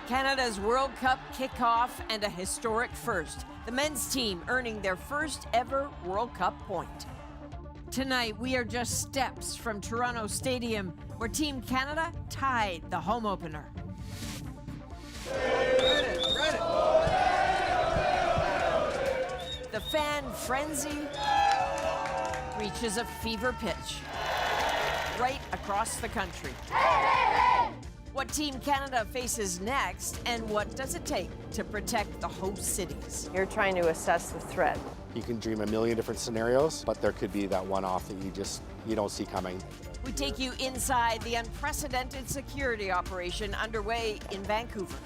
Canada's World Cup kickoff and a historic first. The men's team earning their first ever World Cup point. Tonight, we are just steps from Toronto Stadium, where Team Canada tied the home opener. The fan frenzy reaches a fever pitch right across the country. What Team Canada faces next, and what does it take to protect the host cities? You're trying to assess the threat. You can dream a million different scenarios, but there could be that one-off that you don't see coming. We take you inside the unprecedented security operation underway in Vancouver.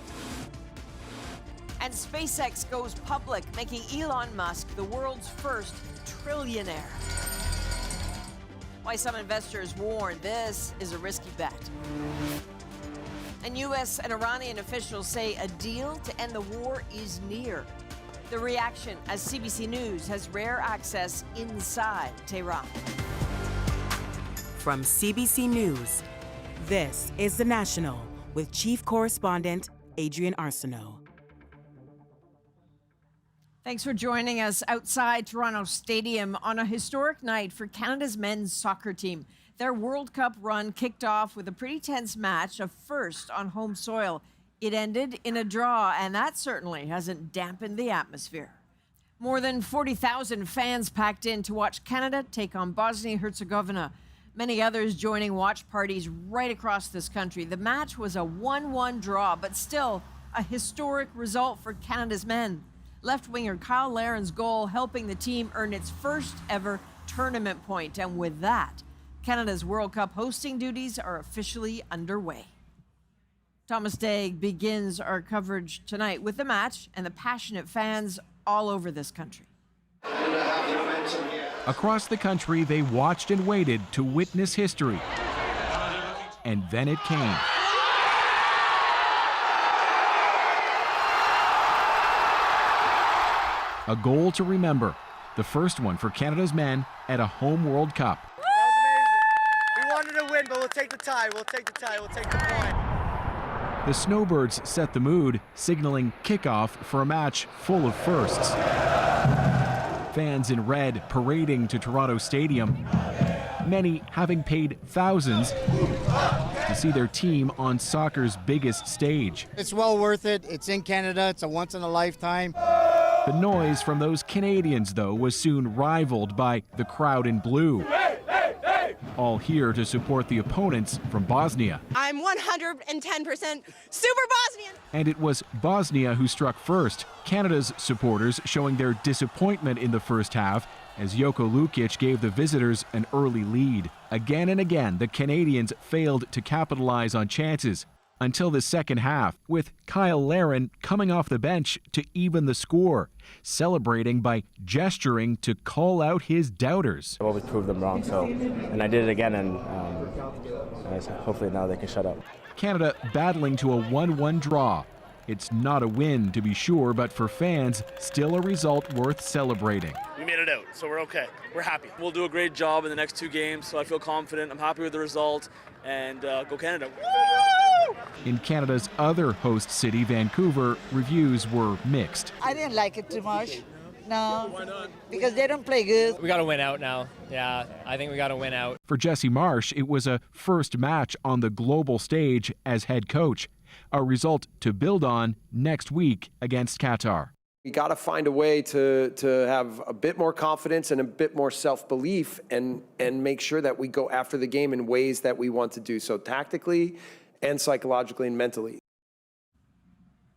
And SpaceX goes public, making Elon Musk the world's first trillionaire. Why some investors warn this is a risky bet. And U.S. and Iranian officials say a deal to end the war is near. The reaction as CBC News has rare access inside Tehran. From CBC News, this is The National with Chief Correspondent Adrian Arsenault. Thanks for joining us outside Toronto Stadium on a historic night for Canada's men's soccer team. Their World Cup run kicked off with a pretty tense match, a first on home soil. It ended in a draw, and that certainly hasn't dampened the atmosphere. More than 40,000 fans packed in to watch Canada take on Bosnia-Herzegovina. Many others joining watch parties right across this country. The match was a 1-1 draw, but still a historic result for Canada's men. Left-winger Kyle Larin's goal helping the team earn its first ever tournament point, and with that, Canada's World Cup hosting duties are officially underway. Thomas Daigle begins our coverage tonight with the match and the passionate fans all over this country. Across the country, they watched and waited to witness history. And then it came. A goal to remember, the first one for Canada's men at a home World Cup. But we'll take the tie, we'll take the tie, we'll take the point. The Snowbirds set the mood, signaling kickoff for a match full of firsts. Fans in red parading to Toronto Stadium, many having paid thousands to see their team on soccer's biggest stage. It's well worth it. It's in Canada. It's a once-in-a-lifetime. The noise from those Canadians, though, was soon rivaled by the crowd in blue. All here to support the opponents from Bosnia. I'm 110% super Bosnian. And it was Bosnia who struck first. Canada's supporters showing their disappointment in the first half as Joko Lukic gave the visitors an early lead. Again and again, the Canadians failed to capitalize on chances until the second half, with Kyle Larin coming off the bench to even the score, celebrating by gesturing to call out his doubters. I've always proved them wrong, and I did it again, and hopefully now they can shut up. Canada battling to a 1-1 draw. It's not a win, to be sure, but for fans, still a result worth celebrating. We made it out, so we're okay. We're happy. We'll do a great job in the next two games, so I feel confident. I'm happy with the result, and go Canada. Woo! In Canada's other host city, Vancouver, reviews were mixed. I didn't like it too much. No. Why not? Because they don't play good. We got to win out now. Yeah, I think we got to win out. For Jesse Marsh, it was a first match on the global stage as head coach, a result to build on next week against Qatar. We got to find a way to have a bit more confidence and a bit more self-belief and make sure that we go after the game in ways that we want to do so tactically and psychologically and mentally.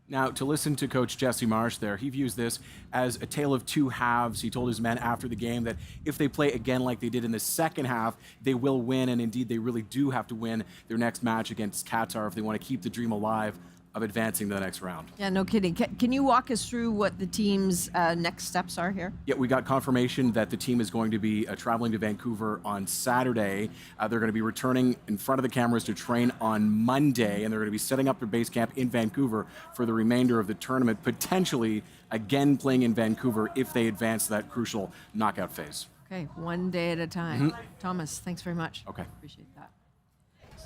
Now, to listen to Coach Jesse Marsh there, he views this as a tale of two halves. He told his men after the game that if they play again like they did in the second half, they will win, and indeed they really do have to win their next match against Qatar if they want to keep the dream alive of advancing to the next round. Yeah, no kidding. Can you walk us through what the team's next steps are here? Yeah, we got confirmation that the team is going to be traveling to Vancouver on Saturday. They're going to be returning in front of the cameras to train on Monday, and they're going to be setting up their base camp in Vancouver for the remainder of the tournament, potentially again playing in Vancouver if they advance to that crucial knockout phase. Okay, one day at a time. Mm-hmm. Thomas, thanks very much. Okay. Appreciate that.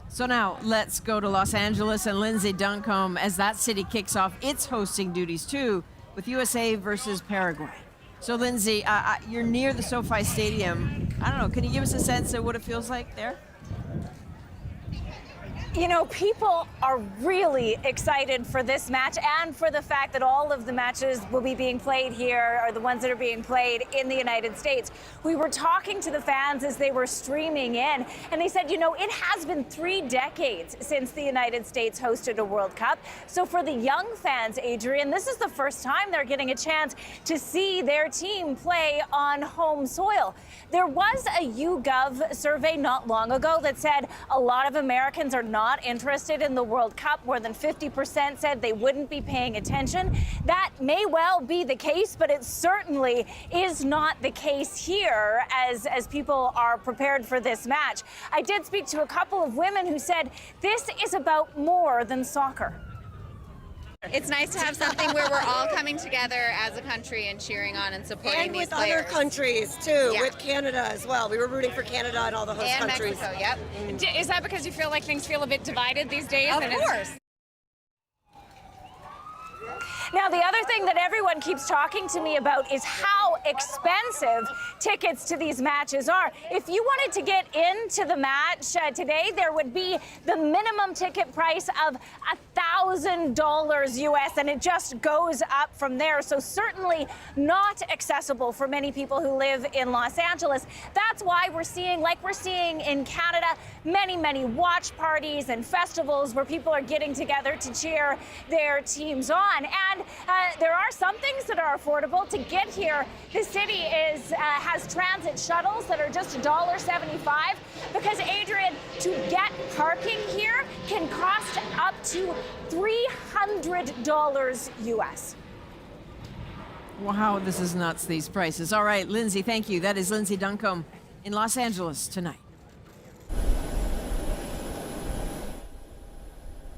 So now let's go to Los Angeles and Lindsay Duncombe as that city kicks off its hosting duties too with USA versus Paraguay. So Lindsay, you're near the SoFi Stadium. I don't know, can you give us a sense of what it feels like there? You know, people are really excited for this match and for the fact that all of the matches will be being played here, or the ones that are being played in the United States. We were talking to the fans as they were streaming in, and they said, you know, it has been 3 decades since the United States hosted a World Cup. So for the young fans, Adrian, this is the first time they're getting a chance to see their team play on home soil. There was a YouGov survey not long ago that said a lot of Americans are not interested in the World Cup. More than 50% said they wouldn't be paying attention. That may well be the case, but it certainly is not the case here as people are prepared for this match. I did speak to a couple of women who said this is about more than soccer. It's nice to have something where we're all coming together as a country and cheering on and supporting these players. And with other countries, too, with Canada as well. We were rooting for Canada and all the host countries. And Mexico, yep. Is that because you feel like things feel a bit divided these days? Of course. Now, the other thing that everyone keeps talking to me about is how expensive tickets to these matches are. If you wanted to get into the match today, there would be the minimum ticket price of $1,000 US, and it just goes up from there. So certainly not accessible for many people who live in Los Angeles. That's why we're seeing, like we're seeing in Canada, many watch parties and festivals where people are getting together to cheer their teams on. And there are some things that are affordable to get here. The city has transit shuttles that are just $1.75 because, Adrian, to get parking here can cost up to $300 US. Wow, this is nuts, these prices. All right, Lindsay, thank you. That is Lindsay Duncombe in Los Angeles tonight.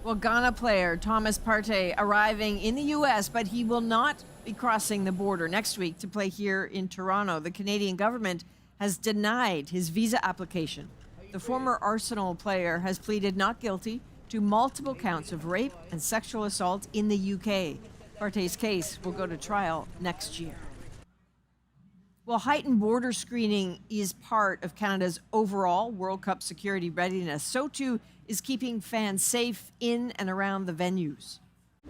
Well, Ghana player Thomas Partey arriving in the U.S., but he will not be crossing the border next week to play here in Toronto. The Canadian government has denied his visa application. The former Arsenal player has pleaded not guilty to multiple counts of rape and sexual assault in the U.K. Partey's case will go to trial next year. Well, heightened border screening is part of Canada's overall World Cup security readiness. So too is keeping fans safe in and around the venues.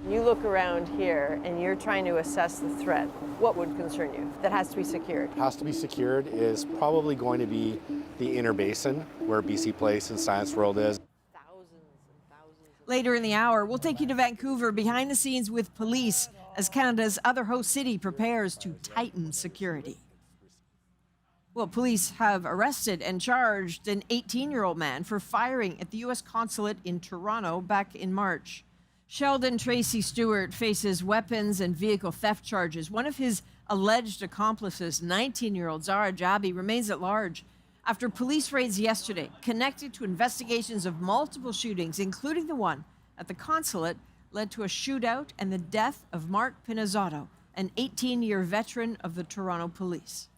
You look around here and you're trying to assess the threat. What would concern you? That has to be secured. Has to be secured is probably going to be the inner basin where BC Place and Science World is. Later in the hour, we'll take you to Vancouver behind the scenes with police as Canada's other host city prepares to tighten security. Well, police have arrested and charged an 18-year-old man for firing at the U.S. consulate in Toronto back in March. Sheldon Tracy Stewart faces weapons and vehicle theft charges. One of his alleged accomplices, 19-year-old Zara Jabi, remains at large after police raids yesterday connected to investigations of multiple shootings, including the one at the consulate, led to a shootout and the death of Mark Pinizzato, an 18-year veteran of the Toronto Police.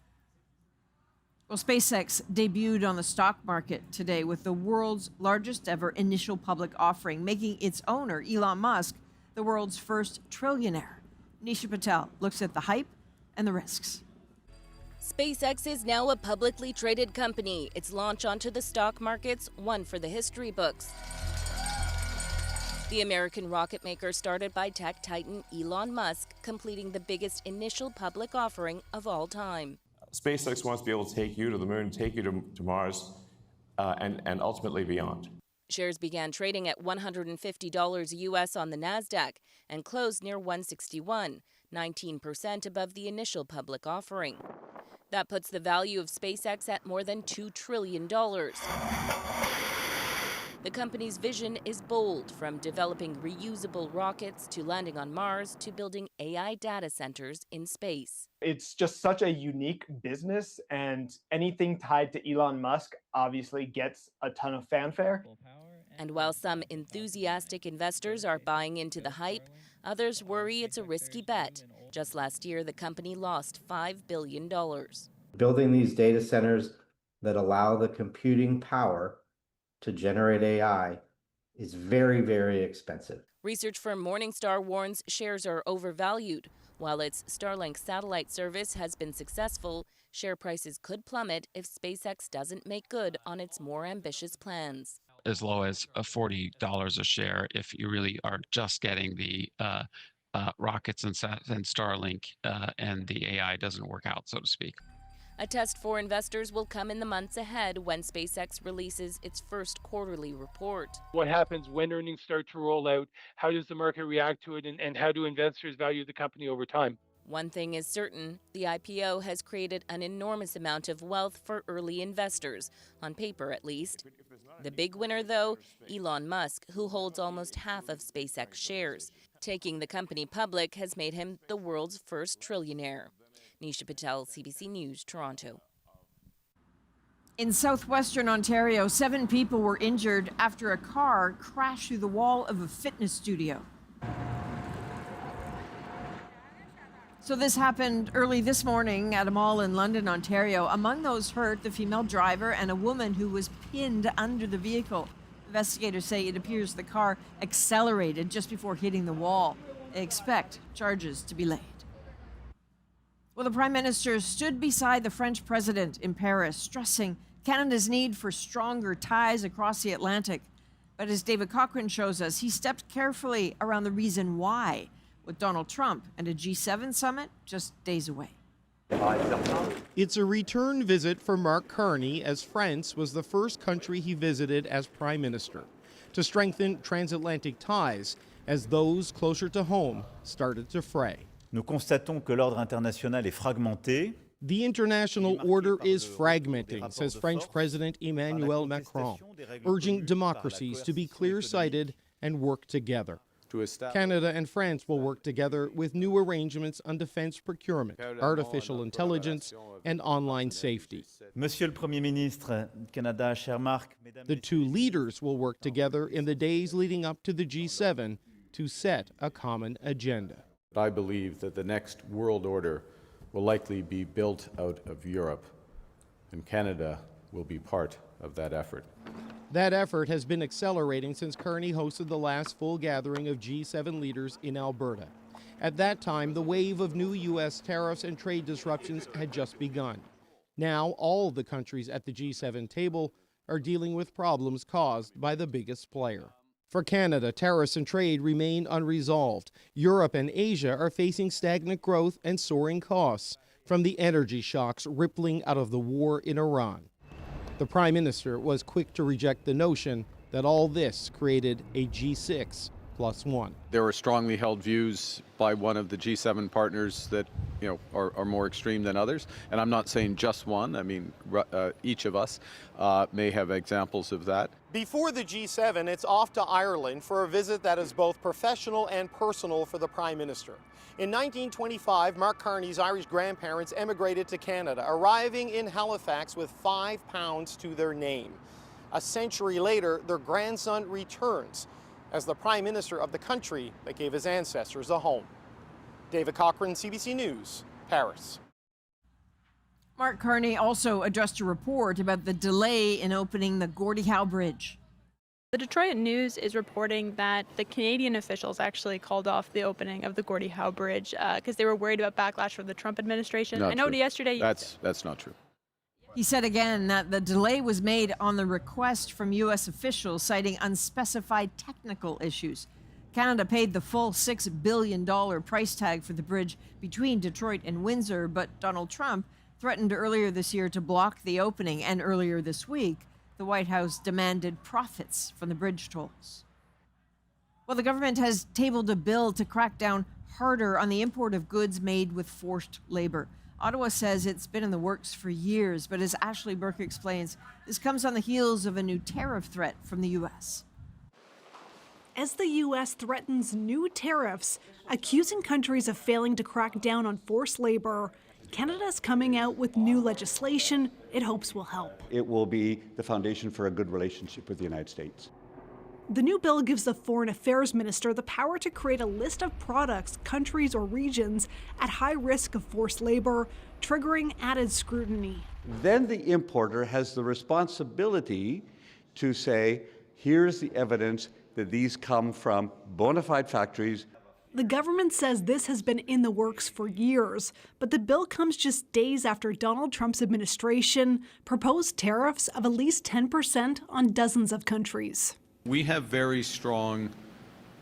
Well, SpaceX debuted on the stock market today with the world's largest ever initial public offering, making its owner, Elon Musk, the world's first trillionaire. Nisha Patel looks at the hype and the risks. SpaceX is now a publicly traded company. Its launch onto the stock markets, one for the history books. The American rocket maker started by tech titan Elon Musk, completing the biggest initial public offering of all time. SpaceX wants to be able to take you to the moon, take you to Mars, and ultimately beyond. Shares began trading at $150 US on the NASDAQ and closed near $161, 19% above the initial public offering. That puts the value of SpaceX at more than $2 trillion. The company's vision is bold, from developing reusable rockets to landing on Mars to building AI data centers in space. It's just such a unique business, and anything tied to Elon Musk obviously gets a ton of fanfare. And while some enthusiastic investors are buying into the hype, others worry it's a risky bet. Just last year, the company lost $5 billion. Building these data centers that allow the computing power to generate AI is very, very expensive. Research firm Morningstar warns shares are overvalued. While its Starlink satellite service has been successful, share prices could plummet if SpaceX doesn't make good on its more ambitious plans. As low as $40 a share if you really are just getting the rockets and Starlink and the AI doesn't work out, so to speak. A test for investors will come in the months ahead when SpaceX releases its first quarterly report. What happens when earnings start to roll out? How does the market react to it? And how do investors value the company over time? One thing is certain, the IPO has created an enormous amount of wealth for early investors, on paper at least. The big winner, though, Elon Musk, who holds almost half of SpaceX shares. Taking the company public has made him the world's first trillionaire. Nisha Patel, CBC News, Toronto. In southwestern Ontario, 7 people were injured after a car crashed through the wall of a fitness studio. So this happened early this morning at a mall in London, Ontario. Among those hurt, the female driver and a woman who was pinned under the vehicle. Investigators say it appears the car accelerated just before hitting the wall. They expect charges to be laid. Well, the Prime Minister stood beside the French President in Paris, stressing Canada's need for stronger ties across the Atlantic. But as David Cochrane shows us, he stepped carefully around the reason why, with Donald Trump and a G7 summit just days away. It's a return visit for Mark Carney, as France was the first country he visited as Prime Minister, to strengthen transatlantic ties as those closer to home started to fray. Nous constatons que l'ordre international est fragmenté. The international order is fragmenting, says French President Emmanuel Macron, urging democracies to be clear-sighted and work together. Canada and France will work together with new arrangements on defense procurement, artificial intelligence, and online safety. Monsieur le Premier Ministre, Canada, cher Marc, the two leaders will work together in the days leading up to the G7 to set a common agenda. I believe that the next world order will likely be built out of Europe, and Canada will be part of that effort. That effort has been accelerating since Carney hosted the last full gathering of G7 leaders in Alberta. At that time, the wave of new U.S. tariffs and trade disruptions had just begun. Now, all the countries at the G7 table are dealing with problems caused by the biggest player. For Canada, tariffs and trade remain unresolved. Europe and Asia are facing stagnant growth and soaring costs from the energy shocks rippling out of the war in Iran. The Prime Minister was quick to reject the notion that all this created a G6+1. There are strongly held views by one of the G7 partners that are more extreme than others, and I'm not saying just one. I mean, each of us may have examples of that. Before the G7, it's off to Ireland for a visit that is both professional and personal for the Prime Minister. In 1925, Mark Carney's Irish grandparents emigrated to Canada, arriving in Halifax with £5 to their name. A century later, their grandson returns as the Prime Minister of the country that gave his ancestors a home. David Cochrane, CBC News, Paris. Mark Carney also addressed a report about the delay in opening the Gordie Howe Bridge. The Detroit News is reporting that the Canadian officials actually called off the opening of the Gordie Howe Bridge because they were worried about backlash from the Trump administration. Not I know true. yesterday. That's not true. He said again that the delay was made on the request from U.S. officials, citing unspecified technical issues. Canada paid the full $6 billion price tag for the bridge between Detroit and Windsor, but Donald Trump threatened earlier this year to block the opening, and earlier this week, the White House demanded profits from the bridge tolls. Well, the government has tabled a bill to crack down harder on the import of goods made with forced labor. Ottawa says it's been in the works for years, but as Ashley Burke explains, this comes on the heels of a new tariff threat from the U.S. As the U.S. threatens new tariffs, accusing countries of failing to crack down on forced labor, Canada's coming out with new legislation it hopes will help. It will be the foundation for a good relationship with the United States. The new bill gives the Foreign Affairs Minister the power to create a list of products, countries, or regions at high risk of forced labor, triggering added scrutiny. Then the importer has the responsibility to say, here's the evidence that these come from bona fide factories. The government says this has been in the works for years, but the bill comes just days after Donald Trump's administration proposed tariffs of at least 10% on dozens of countries. We have very strong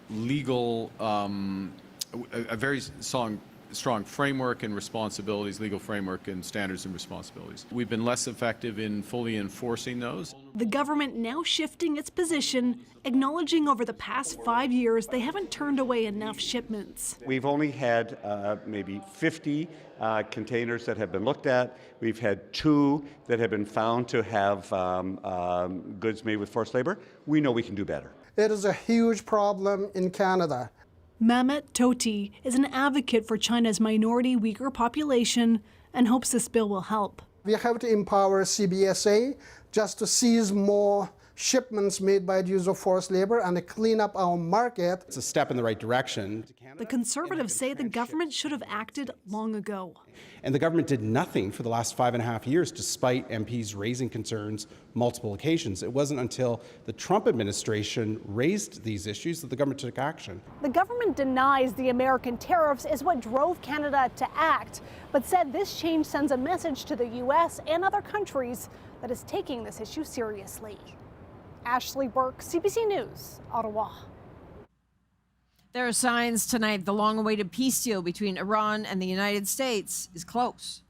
legal, a very strong framework and responsibilities, legal framework and standards and responsibilities. We've been less effective in fully enforcing those. The government now shifting its position, acknowledging over the past 5 years they haven't turned away enough shipments. We've only had maybe 50 containers that have been looked at. We've had 2 that have been found to have goods made with forced labor. We know we can do better. It is a huge problem in Canada. Mamet Toti is an advocate for China's minority Uyghur population and hopes this bill will help. We have to empower CBSA just to seize more shipments made by the use of forced labor and to clean up our market. It's a step in the right direction. The Conservatives say the government should have acted long ago. And the government did nothing for the last 5.5 years, despite MPs raising concerns multiple occasions. It wasn't until the Trump administration raised these issues that the government took action. The government denies the American tariffs is what drove Canada to act, but said this change sends a message to the U.S. and other countries that is taking this issue seriously. Ashley Burke, CBC News, Ottawa. There are signs tonight the long-awaited peace deal between Iran and the United States is close.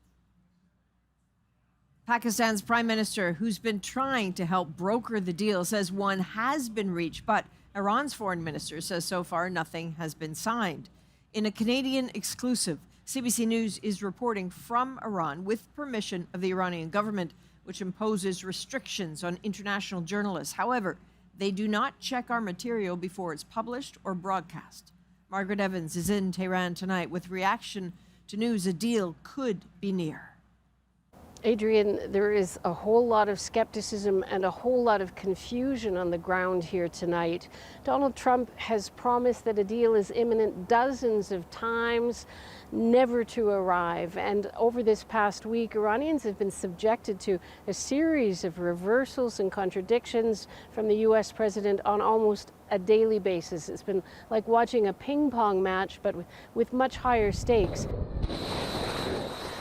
Pakistan's prime minister, who's been trying to help broker the deal, says one has been reached, but Iran's foreign minister says so far nothing has been signed. In a Canadian exclusive, CBC News is reporting from Iran with permission of the Iranian government, which imposes restrictions on international journalists. However, they do not check our material before it's published or broadcast. Margaret Evans is in Tehran tonight with reaction to news a deal could be near. Adrian, there is a whole lot of skepticism and a whole lot of confusion on the ground here tonight. Donald Trump has promised that a deal is imminent dozens of times, never to arrive. And over this past week, Iranians have been subjected to a series of reversals and contradictions from the U.S. president on almost a daily basis. It's been like watching a ping pong match, but with much higher stakes.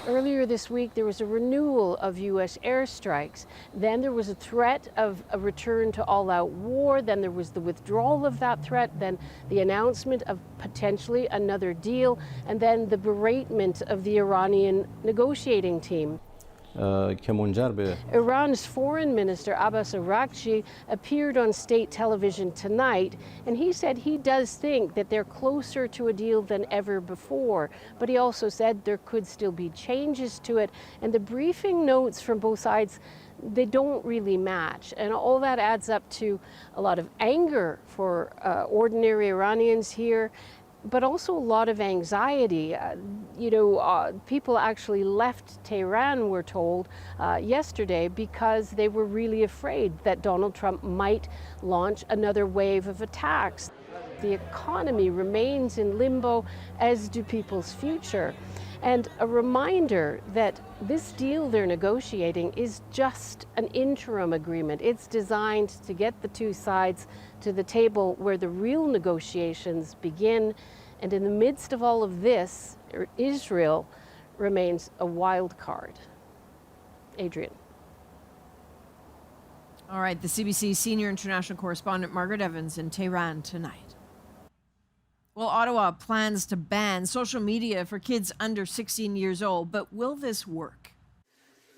Earlier this week, there was a renewal of U.S. airstrikes. Then there was a threat of a return to all-out war. Then there was the withdrawal of that threat. Then the announcement of potentially another deal. And then the beratement of the Iranian negotiating team. Iran's foreign minister Abbas Araghchi appeared on state television tonight, and he said he does think that they're closer to a deal than ever before. But he also said there could still be changes to it, and the briefing notes from both sides, they don't really match. And all that adds up to a lot of anger for ordinary Iranians here, but also a lot of anxiety. People actually left Tehran, we're told, yesterday because they were really afraid that Donald Trump might launch another wave of attacks. The economy remains in limbo, as do people's future. And a reminder that this deal they're negotiating is just an interim agreement. It's designed to get the two sides to the table where the real negotiations begin. And in the midst of all of this, Israel remains a wild card. Adrian. All right, the CBC senior international correspondent Margaret Evans in Tehran tonight. Well, Ottawa plans to ban social media for kids under 16 years old, but will this work?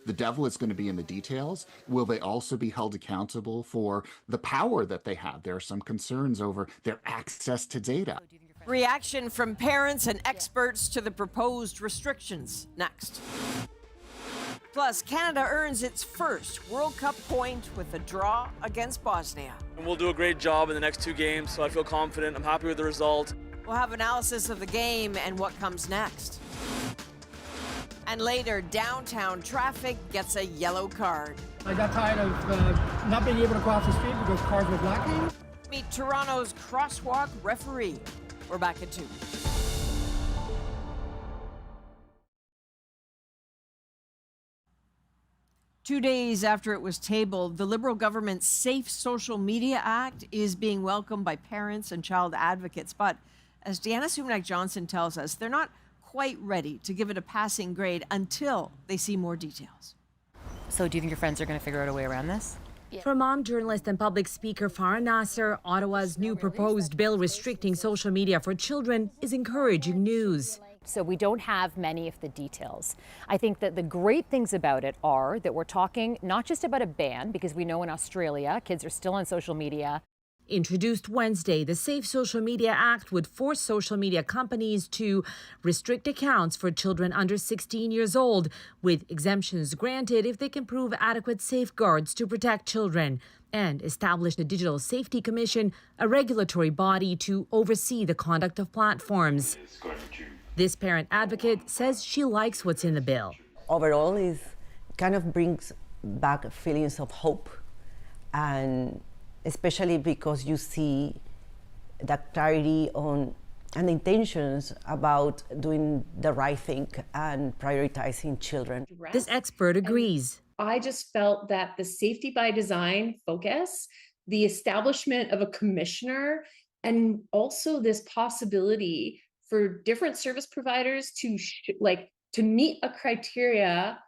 The devil is going to be in the details. Will they also be held accountable for the power that they have? There are some concerns over their access to data. Reaction from parents and experts to the proposed restrictions next. Plus, Canada earns its first World Cup point with a draw against Bosnia. And we'll do a great job in the next 2 games, so I feel confident. I'm happy with the result. We'll have analysis of the game and what comes next. And later, downtown traffic gets a yellow card. I got tired of not being able to cross the street because cars were blocking. Meet Toronto's crosswalk referee. We're back at 2. 2 days after it was tabled, the Liberal government's Safe Social Media Act is being welcomed by parents and child advocates. But as Deanna Sumanac-Johnson tells us, they're not quite ready to give it a passing grade until they see more details. So do you think your friends are going to figure out a way around this? For mom journalist and public speaker Farah Nasser, Ottawa's new proposed bill restricting social media for children is encouraging news. So we don't have many of the details. I think that the great things about it are that we're talking not just about a ban, because we know in Australia kids are still on social media. Introduced Wednesday, the Safe Social Media Act would force social media companies to restrict accounts for children under 16 years old, with exemptions granted if they can prove adequate safeguards to protect children, and establish the Digital Safety Commission, a regulatory body to oversee the conduct of platforms. This parent advocate says she likes what's in the bill. Overall, it kind of brings back feelings of hope, and especially because you see that clarity on and intentions about doing the right thing and prioritizing children. This expert agrees. I just felt that the safety by design focus, the establishment of a commissioner, and also this possibility for different service providers to meet a criteria,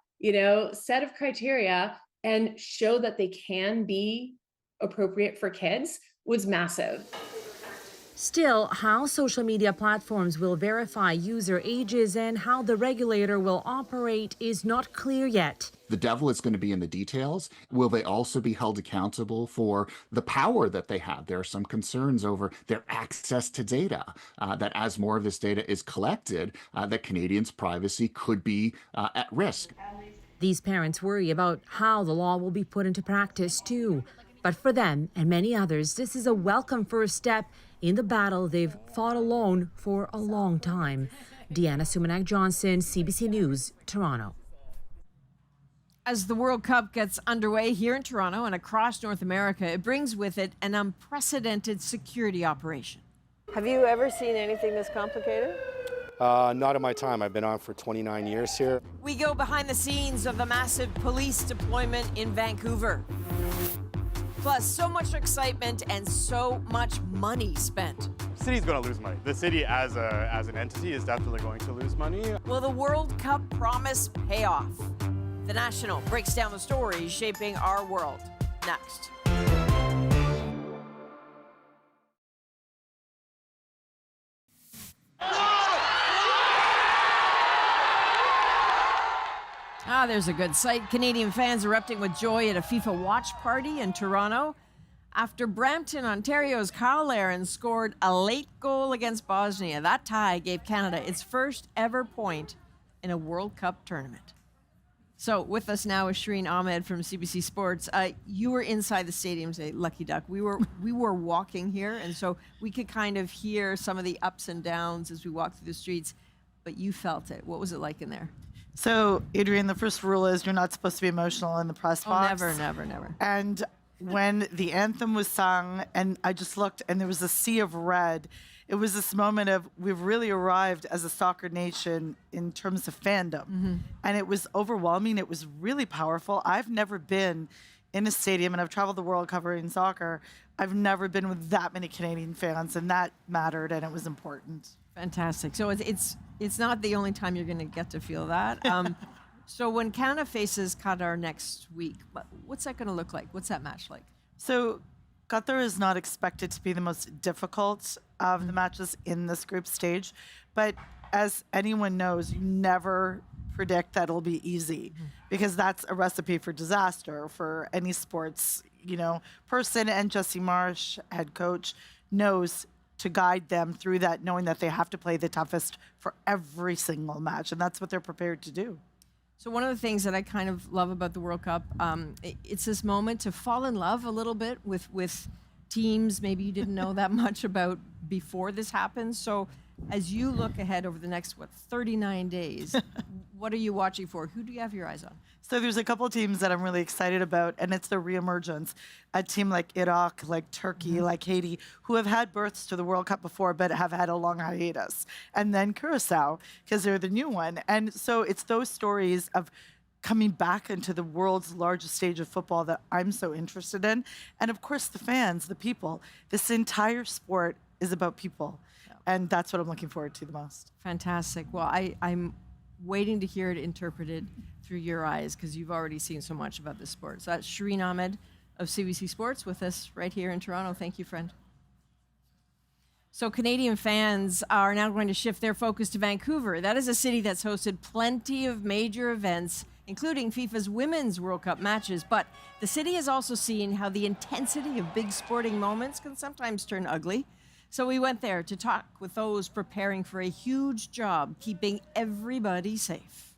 set of criteria and show that they can be appropriate for kids was massive. Still, how social media platforms will verify user ages and how the regulator will operate is not clear yet. The devil is going to be in the details. Will they also be held accountable for the power that they have? There are some concerns over their access to data, that as more of this data is collected, that Canadians' privacy could be at risk. These parents worry about how the law will be put into practice too. But for them and many others, this is a welcome first step in the battle they've fought alone for a long time. Deanna Sumanac-Johnson, CBC News, Toronto. As the World Cup gets underway here in Toronto and across North America, it brings with it an unprecedented security operation. Have you ever seen anything this complicated? Not in my time. I've been on for 29 years here. We go behind the scenes of the massive police deployment in Vancouver. Plus, so much excitement and so much money spent. The city's going to lose money. The city as an entity is definitely going to lose money. Will the World Cup promise pay off? The National breaks down the stories shaping our world. Next. There's a good sight. Canadian fans erupting with joy at a FIFA watch party in Toronto after Brampton, Ontario's Kyle Larin scored a late goal against Bosnia. That tie gave Canada its first ever point in a World Cup tournament. So with us now is Shireen Ahmed from CBC Sports. You were inside the stadium, say Lucky Duck. We were walking here, and so we could kind of hear some of the ups and downs as we walked through the streets, but you felt it. What was it like in there? So, Adrienne, the first rule is you're not supposed to be emotional in the press box. Never. And when the anthem was sung, and I just looked, and there was a sea of red, it was this moment of we've really arrived as a soccer nation in terms of fandom. Mm-hmm. And it was overwhelming. It was really powerful. I've never been in a stadium, and I've traveled the world covering soccer. I've never been with that many Canadian fans, and that mattered, and it was important. Fantastic. So it's not the only time you're going to get to feel that. So when Canada faces Qatar next week, what's that going to look like? What's that match like? So Qatar is not expected to be the most difficult of the matches in this group stage, but as anyone knows, you never predict that it'll be easy because that's a recipe for disaster for any sports, person. And Jesse Marsh, head coach, knows to guide them through that, knowing that they have to play the toughest for every single match, and that's what they're prepared to do. So one of the things that I kind of love about the World Cup, it's this moment to fall in love a little bit with teams maybe you didn't know that much about before this happens. So as you look ahead over the next, 39 days, what are you watching for? Who do you have your eyes on? So there's a couple of teams that I'm really excited about, and it's their reemergence. A team like Iraq, like Turkey, like Haiti, who have had berths to the World Cup before, but have had a long hiatus. And then Curacao, because they're the new one. And so it's those stories of coming back into the world's largest stage of football that I'm so interested in. And of course, the fans, the people. This entire sport is about people. And that's what I'm looking forward to the most. Fantastic. Well, I'm waiting to hear it interpreted through your eyes because you've already seen so much about this sport. So that's Shireen Ahmed of CBC Sports with us right here in Toronto. Thank you, friend. So Canadian fans are now going to shift their focus to Vancouver. That is a city that's hosted plenty of major events, including FIFA's Women's World Cup matches. But the city has also seen how the intensity of big sporting moments can sometimes turn ugly. So we went there to talk with those preparing for a huge job keeping everybody safe.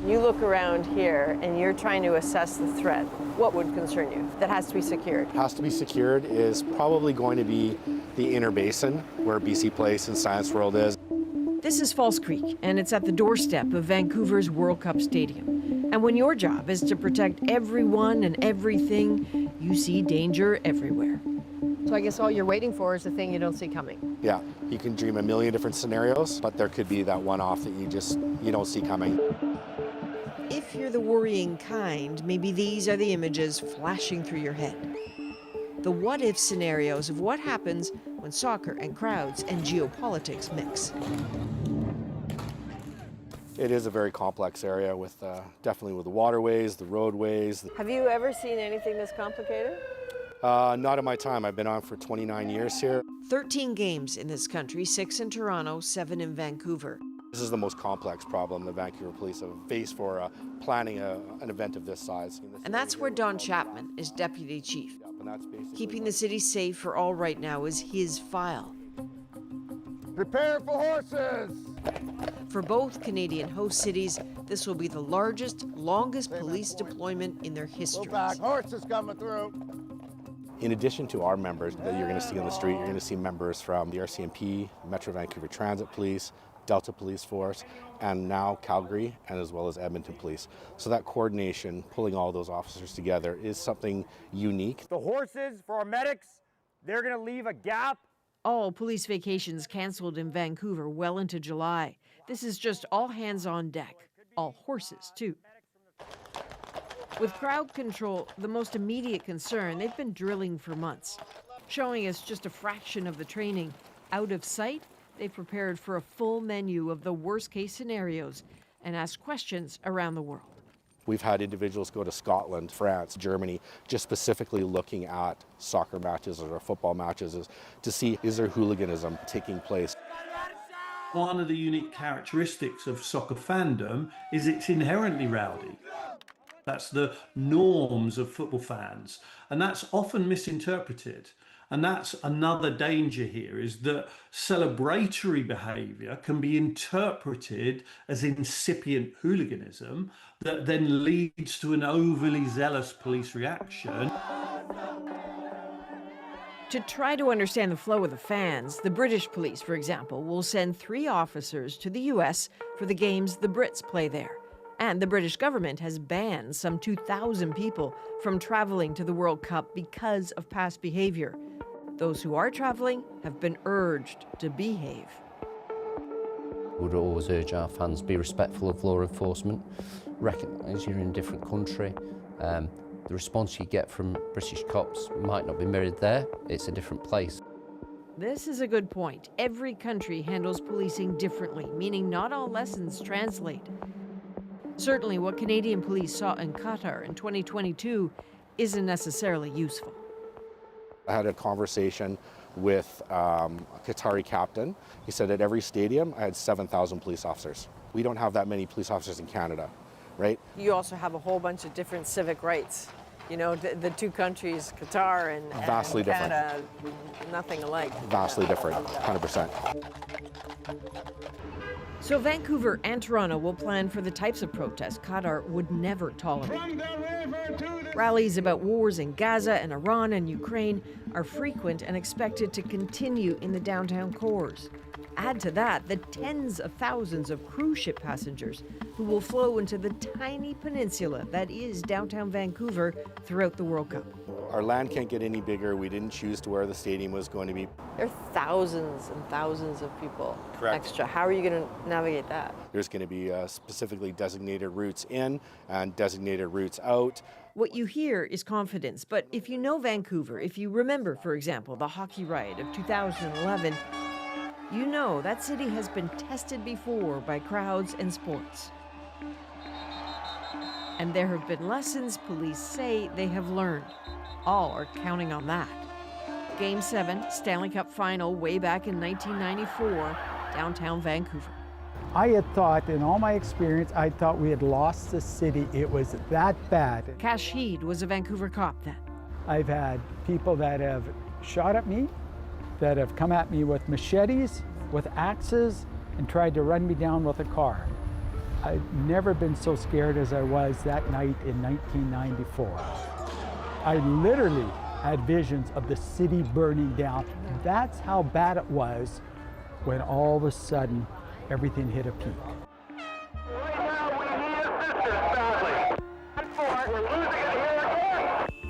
You look around here and you're trying to assess the threat. What would concern you? That has to be secured. Has to be secured is probably going to be the inner basin where BC Place and Science World is. This is False Creek, and it's at the doorstep of Vancouver's World Cup Stadium. And when your job is to protect everyone and everything, you see danger everywhere. So I guess all you're waiting for is the thing you don't see coming. Yeah, you can dream a million different scenarios, but there could be that one-off that you don't see coming. If you're the worrying kind, maybe these are the images flashing through your head. The what-if scenarios of what happens when soccer and crowds and geopolitics mix. It is a very complex area with definitely with the waterways, the roadways. Have you ever seen anything this complicated? Not in my time. I've been on for 29 years here. 13 games in this country, 6 in Toronto, 7 in Vancouver. This is the most complex problem the Vancouver police have faced for planning an event of this size. And that's where Don Chapman is deputy chief. Keeping the city safe for all right now is his file. Prepare for horses! For both Canadian host cities, this will be the largest, longest police deployment in their history. Go back, horses coming through. In addition to our members that you're going to see on the street, you're going to see members from the RCMP, Metro Vancouver Transit Police, Delta Police Force, and now Calgary, and as well as Edmonton Police. So that coordination, pulling all those officers together, is something unique. The horses for our medics, they're going to leave a gap. All police vacations canceled in Vancouver well into July. This is just all hands on deck, all horses too. With crowd control the most immediate concern, they've been drilling for months. Showing us just a fraction of the training out of sight, they've prepared for a full menu of the worst-case scenarios and asked questions around the world. We've had individuals go to Scotland, France, Germany, just specifically looking at soccer matches or football matches to see, is there hooliganism taking place? One of the unique characteristics of soccer fandom is it's inherently rowdy. That's the norms of football fans, and that's often misinterpreted. And that's another danger here, is that celebratory behaviour can be interpreted as incipient hooliganism that then leads to an overly zealous police reaction. To try to understand the flow of the fans, the British police, for example, will send 3 officers to the US for the games the Brits play there. And the British government has banned some 2,000 people from traveling to the World Cup because of past behavior. Those who are traveling have been urged to behave. We would always urge our fans be respectful of law enforcement, recognise you're in a different country. The response you get from British cops might not be mirrored there. It's a different place. This is a good point. Every country handles policing differently, meaning not all lessons translate. Certainly what Canadian police saw in Qatar in 2022 isn't necessarily useful. I had a conversation with a Qatari captain. He said at every stadium I had 7,000 police officers. We don't have that many police officers in Canada, right? You also have a whole bunch of different civic rights. You know, the two countries, Qatar and Vastly Canada, nothing alike. Vastly different, 100%. So Vancouver and Toronto will plan for the types of protests Qatar would never tolerate. Rallies about wars in Gaza and Iran and Ukraine are frequent and expected to continue in the downtown cores. Add to that the tens of thousands of cruise ship passengers who who will flow into the tiny peninsula that is downtown Vancouver throughout the World Cup. Our land can't get any bigger. We didn't choose to where the stadium was going to be. There are thousands and thousands of people Correct. extra. How are you going to navigate that? There's going to be specifically designated routes in and designated routes out. What you hear is confidence, but if you know Vancouver, if you remember, for example, the hockey riot of 2011, you know that city has been tested before by crowds and sports. And there have been lessons police say they have learned. All are counting on that. Game 7, Stanley Cup final way back in 1994, downtown Vancouver. I had thought, in all my experience, I thought we had lost the city. It was that bad. Cash Heed was a Vancouver cop then. I've had people that have shot at me, that have come at me with machetes, with axes, and tried to run me down with a car. I've never been so scared as I was that night in 1994. I literally had visions of the city burning down. That's how bad it was when all of a sudden everything hit a peak.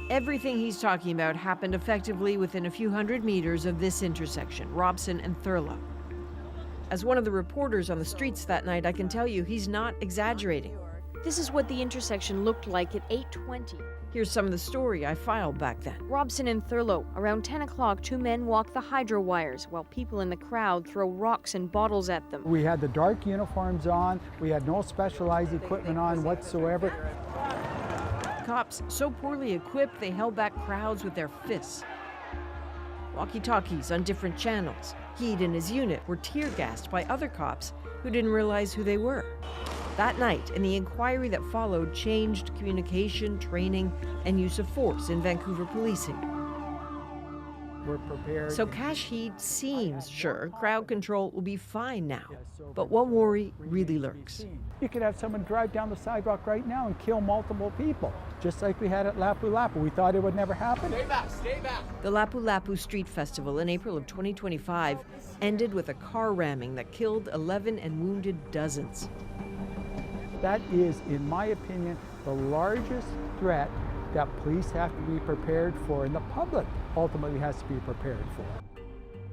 Everything he's talking about happened effectively within a few hundred meters of this intersection, Robson and Thurlow. As one of the reporters on the streets that night, I can tell you he's not exaggerating. This is what the intersection looked like at 8:20. Here's some of the story I filed back then. Robson and Thurlow. Around 10 o'clock, two men walk the hydro wires while people in the crowd throw rocks and bottles at them. We had the dark uniforms on. We had no specialized equipment on whatsoever. Cops so poorly equipped they held back crowds with their fists. Walkie-talkies on different channels. Heed and his unit were tear-gassed by other cops who didn't realize who they were. That night, and the inquiry that followed, changed communication, training, and use of force in Vancouver policing. We're prepared. So Cash Heed seems sure crowd control will be fine now. But one worry really lurks. You could have someone drive down the sidewalk right now and kill multiple people, just like we had at Lapu-Lapu. We thought it would never happen. Stay back, stay back. The Lapu-Lapu Street Festival in April of 2025 ended with a car ramming that killed 11 and wounded dozens. That is, in my opinion, the largest threat that police have to be prepared for, and the public ultimately has to be prepared for.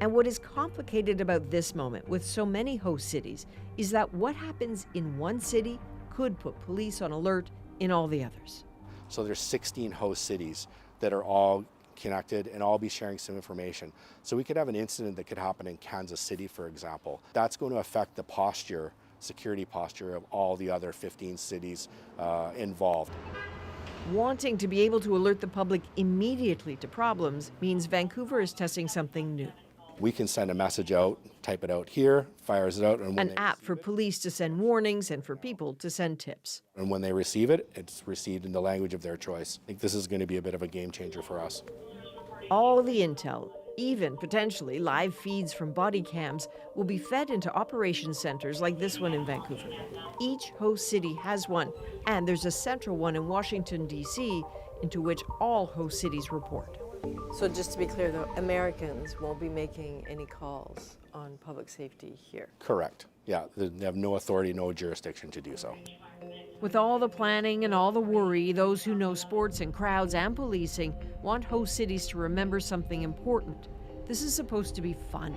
And what is complicated about this moment with so many host cities is that what happens in one city could put police on alert in all the others. So there's 16 host cities that are all connected and all be sharing some information. So we could have an incident that could happen in Kansas City, for example. That's going to affect the posture, security posture of all the other 15 cities involved. Wanting to be able to alert the public immediately to problems means Vancouver is testing something new. We can send a message out, type it out here, fires it out. And an app for police to send warnings and for people to send tips. And when they receive it, it's received in the language of their choice. I think this is going to be a bit of a game changer for us. All the intel, even potentially live feeds from body cams, will be fed into operations centers like this one in Vancouver. Each host city has one, and there's a central one in Washington, D.C., into which all host cities report. So just to be clear, though, Americans won't be making any calls on public safety here. Correct. Yeah, they have no authority, no jurisdiction to do so. With all the planning and all the worry, those who know sports and crowds and policing want host cities to remember something important. This is supposed to be fun.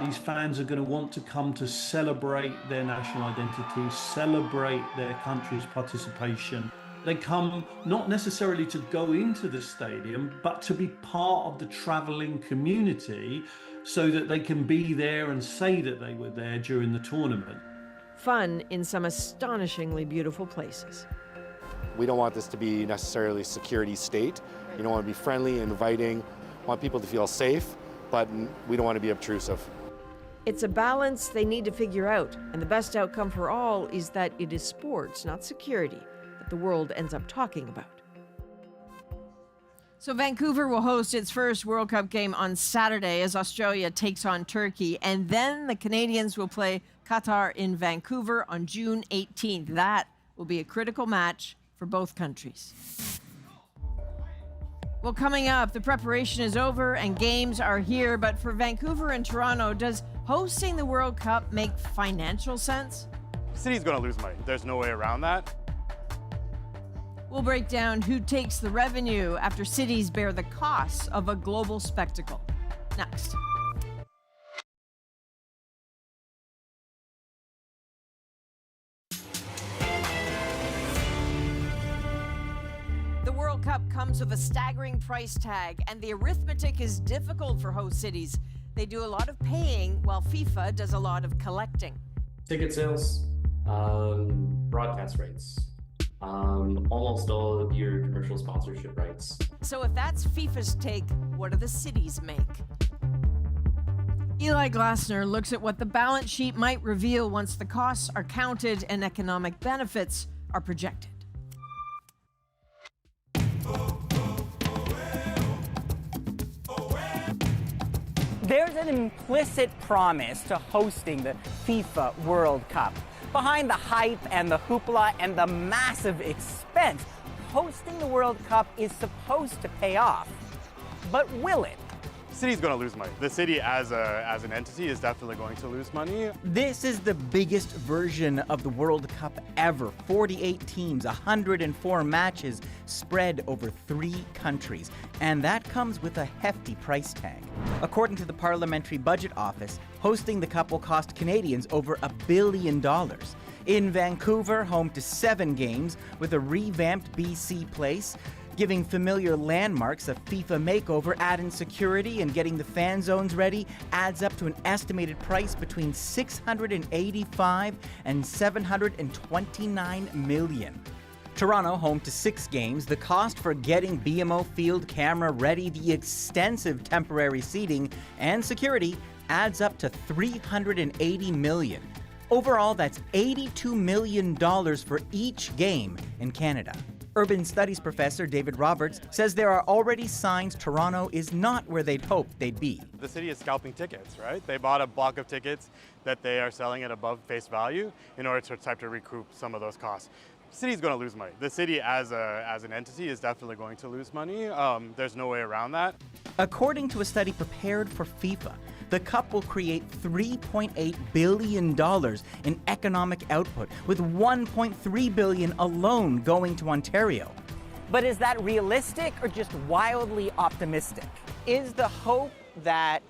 These fans are going to want to come to celebrate their national identity, celebrate their country's participation. They come not necessarily to go into the stadium, but to be part of the travelling community so that they can be there and say that they were there during the tournament. Fun in some astonishingly beautiful places. We don't want this to be necessarily a security state. You don't want to be friendly, inviting, want people to feel safe, but we don't want to be obtrusive. It's a balance they need to figure out, and the best outcome for all is that it is sports, not security, that the world ends up talking about. So Vancouver will host its first World Cup game on Saturday as Australia takes on Turkey, and then the Canadians will play Qatar in Vancouver on June 18th. That will be a critical match for both countries. Well, coming up, the preparation is over and games are here, but for Vancouver and Toronto, does hosting the World Cup make financial sense? The city's going to lose money. There's no way around that. We'll break down who takes the revenue after cities bear the costs of a global spectacle. Next. The World Cup comes with a staggering price tag, and the arithmetic is difficult for host cities. They do a lot of paying, while FIFA does a lot of collecting. Ticket sales, broadcast rights, almost all of your commercial sponsorship rights. So if that's FIFA's take, what do the cities make? Eli Glasner looks at what the balance sheet might reveal once the costs are counted and economic benefits are projected. There's an implicit promise to hosting the FIFA World Cup. Behind the hype and the hoopla and the massive expense, hosting the World Cup is supposed to pay off. But will it? The city's going to lose money. The city as an entity is definitely going to lose money. This is the biggest version of the World Cup ever. 48 teams, 104 matches spread over 3 countries. And that comes with a hefty price tag. According to the Parliamentary Budget Office, hosting the Cup will cost Canadians over $1 billion. In Vancouver, home to 7 games with a revamped BC Place, giving familiar landmarks a FIFA makeover, adding security and getting the fan zones ready adds up to an estimated price between $685 and $729 million. Toronto, home to 6 games, the cost for getting BMO Field camera ready, the extensive temporary seating, and security adds up to $380 million. Overall, that's $82 million for each game in Canada. Urban Studies professor David Roberts says there are already signs Toronto is not where they'd hoped they'd be. The city is scalping tickets, right? They bought a block of tickets that they are selling at above face value in order to recoup some of those costs. The city's going to lose money. The city as an entity is definitely going to lose money. There's no way around that. According to a study prepared for FIFA, the Cup will create $3.8 billion in economic output, with $1.3 billion alone going to Ontario. But is that realistic or just wildly optimistic? Is the hope that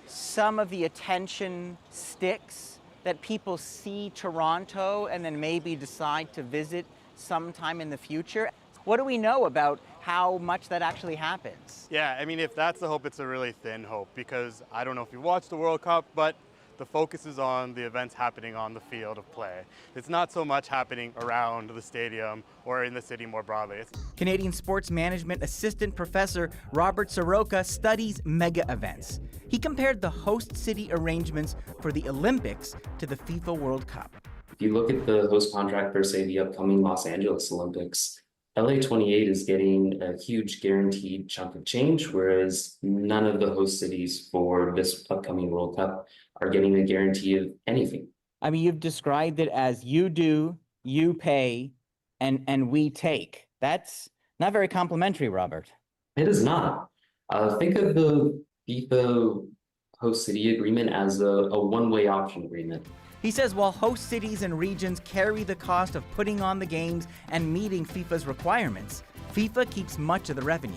some of the attention sticks, that people see Toronto and then maybe decide to visit sometime in the future? What do we know about how much that actually happens? Yeah, I mean, if that's the hope, it's a really thin hope, because I don't know if you watched the World Cup, but the focus is on the events happening on the field of play. It's not so much happening around the stadium or in the city more broadly. Canadian Sports Management Assistant Professor Robert Soroka studies mega events. He compared the host city arrangements for the Olympics to the FIFA World Cup. If you look at the host contract for, say, the upcoming Los Angeles Olympics, LA 28 is getting a huge guaranteed chunk of change, whereas none of the host cities for this upcoming World Cup are getting a guarantee of anything. I mean, you've described it as you do, you pay, and we take. That's not very complimentary, Robert. It is not. Think of the FIFA host city agreement as a one-way option agreement. He says while host cities and regions carry the cost of putting on the games and meeting FIFA's requirements, FIFA keeps much of the revenue.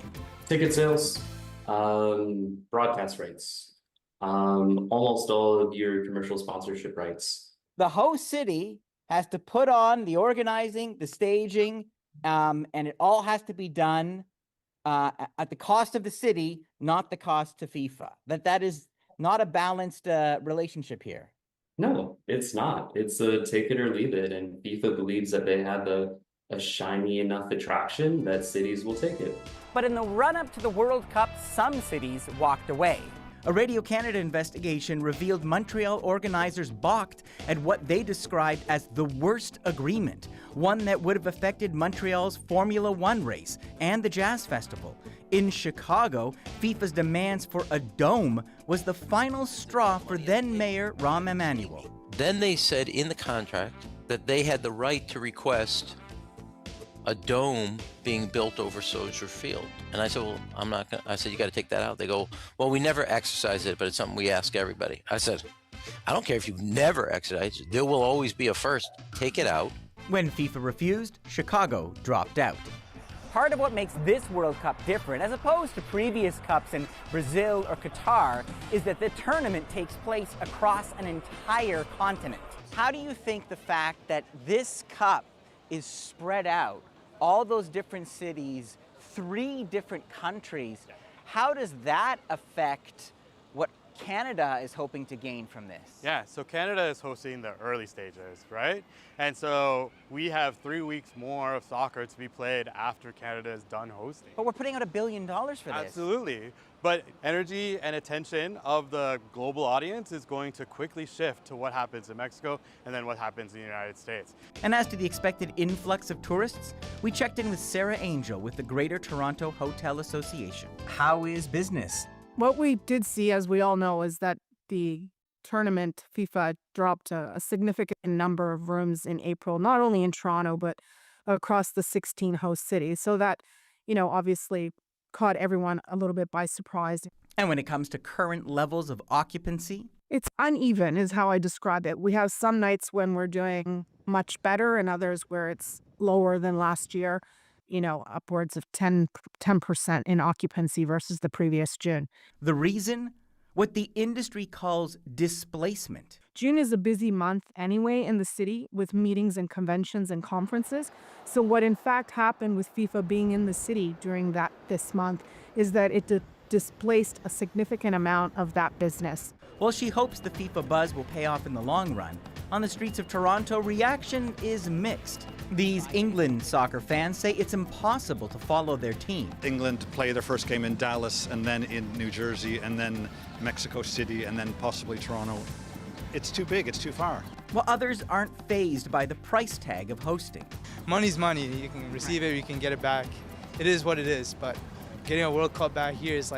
Ticket sales, broadcast rights, almost all of your commercial sponsorship rights. The host city has to put on the organizing, the staging, and it all has to be done at the cost of the city, not the cost to FIFA. That is not a balanced relationship here. No, it's not. It's a take it or leave it, and FIFA believes that they have a shiny enough attraction that cities will take it. But in the run-up to the World Cup, some cities walked away. A Radio Canada investigation revealed Montreal organizers balked at what they described as the worst agreement, one that would have affected Montreal's Formula One race and the Jazz Festival. In Chicago, FIFA's demands for a dome was the final straw for then-Mayor Rahm Emanuel. Then they said in the contract that they had the right to request a dome being built over Soldier Field. And I said, well, I said, you got to take that out. They go, well, we never exercise it, but it's something we ask everybody. I said, I don't care if you've never extradited, there will always be a first. Take it out. When FIFA refused, Chicago dropped out. Part of what makes this World Cup different, as opposed to previous Cups in Brazil or Qatar, is that the tournament takes place across an entire continent. How do you think the fact that this Cup is spread out, all those different cities, 3 different countries, how does that affect what Canada is hoping to gain from this? Yeah, so Canada is hosting the early stages, right? And so we have 3 weeks more of soccer to be played after Canada is done hosting. But we're putting out $1 billion for this. Absolutely. But energy and attention of the global audience is going to quickly shift to what happens in Mexico and then what happens in the United States. And as to the expected influx of tourists, we checked in with Sarah Angel with the Greater Toronto Hotel Association. How is business? What we did see, as we all know, is that the tournament, FIFA dropped a significant number of rooms in April, not only in Toronto, but across the 16 host cities. So that, obviously caught everyone a little bit by surprise. And when it comes to current levels of occupancy? It's uneven is how I describe it. We have some nights when we're doing much better and others where it's lower than last year. Upwards of 10% in occupancy versus the previous June. The reason? What the industry calls displacement. June is a busy month anyway in the city with meetings and conventions and conferences. So what in fact happened with FIFA being in the city during this month is that it displaced a significant amount of that business. While she hopes the FIFA buzz will pay off in the long run, on the streets of Toronto, reaction is mixed. These England soccer fans say it's impossible to follow their team. England play their first game in Dallas and then in New Jersey and then Mexico City and then possibly Toronto. It's too big, it's too far. While others aren't fazed by the price tag of hosting. Money's money. You can receive it, you can get it back. It is what it is, but getting a World Cup back here is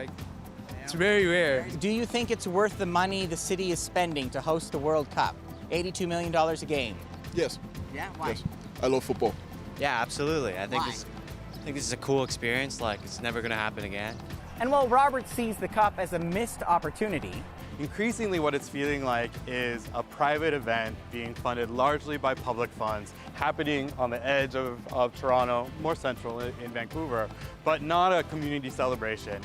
it's very rare. Do you think it's worth the money the city is spending to host the World Cup? $82 million a game. Yes. Yeah, why? Yes. I love football. Yeah, absolutely. I think this is a cool experience. It's never going to happen again. And while Robert sees the Cup as a missed opportunity, increasingly what it's feeling like is a private event being funded largely by public funds, happening on the edge of Toronto, more central in Vancouver, but not a community celebration.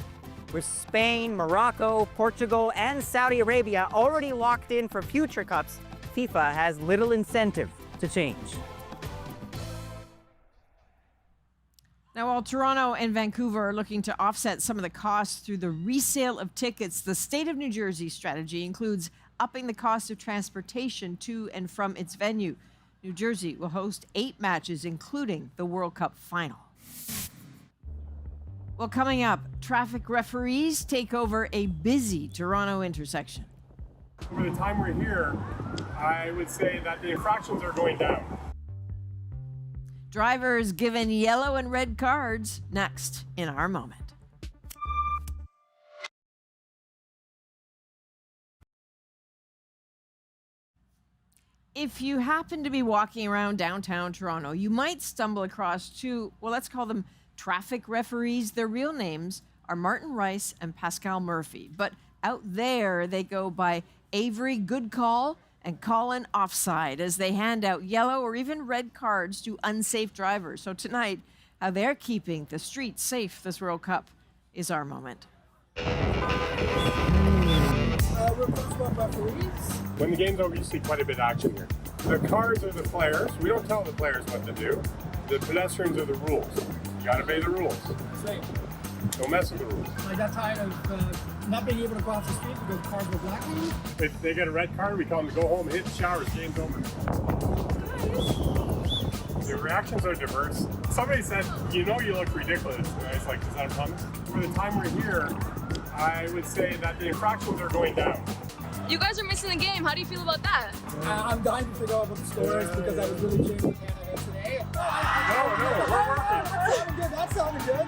With Spain, Morocco, Portugal, and Saudi Arabia already locked in for future Cups, FIFA has little incentive to change. Now, while Toronto and Vancouver are looking to offset some of the costs through the resale of tickets, the state of New Jersey's strategy includes upping the cost of transportation to and from its venue. New Jersey will host 8 matches, including the World Cup final. Well, coming up, traffic referees take over a busy Toronto intersection. Over the time we're here, I would say that the infractions are going down. Drivers given yellow and red cards next in our moment. If you happen to be walking around downtown Toronto, you might stumble across 2, let's call them traffic referees. Their real names are Martin Rice and Pascal Murphy, but out there they go by Avery Good Call and Colin Offside as they hand out yellow or even red cards to unsafe drivers. So tonight, how they're keeping the streets safe this World Cup is our moment. When the game's over, you see quite a bit of action here. The cars are the players. We don't tell the players what to do. The pedestrians are the rules. You gotta obey the rules. Don't mess with the rules. I got tired of not being able to cross the street because cars were blocking me. If they get a red card, we tell them to go home, hit the showers, game's over. The reactions are diverse. Somebody said, you look ridiculous. And I was like, is that a promise? For the time we're here, I would say that the infractions are going down. You guys are missing the game. How do you feel about that? I'm dying to figure out what the score is because I was really cheering for Canada today. That sounded good.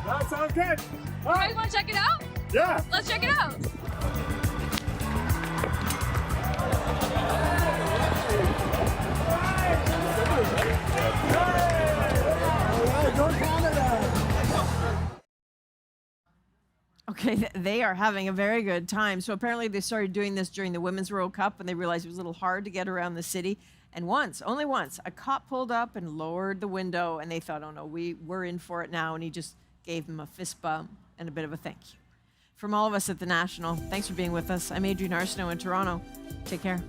That sounds good. You guys want to check it out? Yeah. Let's check it out. Okay. Okay, they are having a very good time. So apparently they started doing this during the Women's World Cup when they realized it was a little hard to get around the city. And once, only once, a cop pulled up and lowered the window and they thought, oh no, we're in for it now. And he just gave them a fist bump and a bit of a thank you. From all of us at The National, thanks for being with us. I'm Adrienne Arsenault in Toronto. Take care.